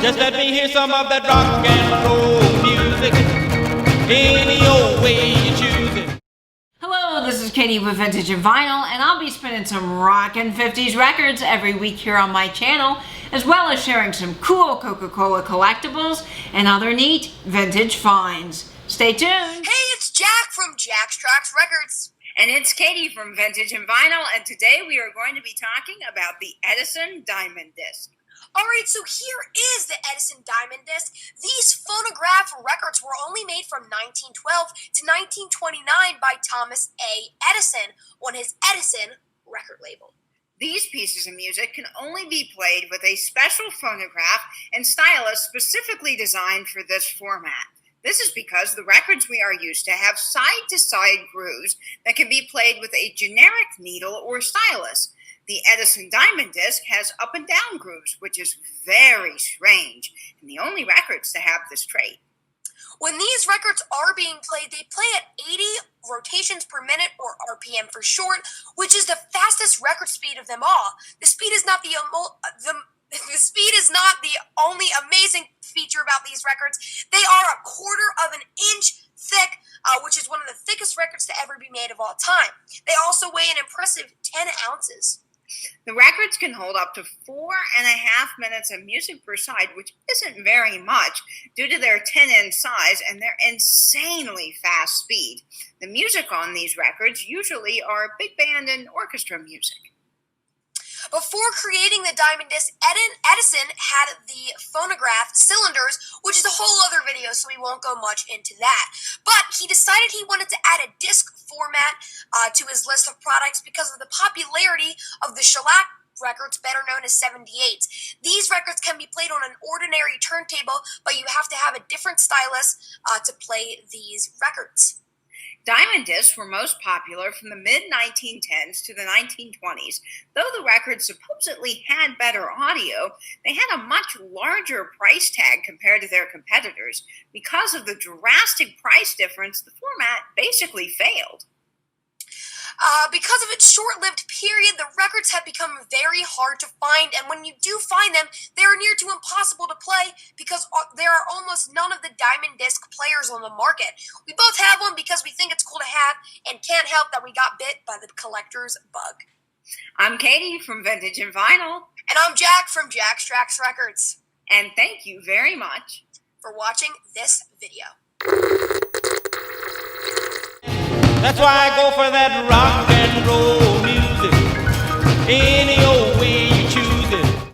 Just let me hear some of that rock and roll music. Any old way you choose it. Hello, this is Katie with Vintage and Vinyl, and I'll be spinning some rockin' 50s records every week here on my channel, as well as sharing some cool Coca-Cola collectibles and other neat vintage finds. Stay tuned. Hey, it's Jack from Jack's Trax Records. And it's Katie from Vintage and Vinyl, and today we are going to be talking about the Edison Diamond Disc. All right, so here is the Edison Diamond Disc. These phonograph records were only made from 1912 to 1929 by Thomas A. Edison on his Edison record label. These pieces of music can only be played with a special phonograph and stylus specifically designed for this format. This is because the records we are used to have side-to-side grooves that can be played with a generic needle or stylus. The Edison Diamond Disc has up and down grooves, which is very strange, and the only records to have this trait. When these records are being played, they play at 80 rotations per minute, or RPM for short, which is the fastest record speed of them all. The speed is not the only amazing feature about these records. They are a quarter of an inch thick, which is one of the thickest records to ever be made of all time. They also weigh an impressive 10 ounces. The records can hold up to 4.5 minutes of music per side, which isn't very much due to their 10-inch size and their insanely fast speed. The music on these records usually are big band and orchestra music. Before creating the Diamond Disc, Edison had the phonograph cylinders, which is a whole other video, so we won't go much into that. But he decided he wanted to add a disc format to his list of products because of the popularity of the shellac records, better known as 78s. These records can be played on an ordinary turntable, but you have to have a different stylus to play these records. Diamond discs were most popular from the mid-1910s to the 1920s. Though the records supposedly had better audio, they had a much larger price tag compared to their competitors. Because of the drastic price difference, the format basically failed. Because of its short-lived period, the records have become very hard to find, and when you do find them, they are near to impossible to play because there are almost none of the Diamond Disc players on the market. We both have one because we think it's cool to have and can't help that we got bit by the collector's bug. I'm Katie from Vintage and Vinyl. And I'm Jack from Jack's Trax Records. And thank you very much for watching this video. That's why I go for that rock and roll music. Any old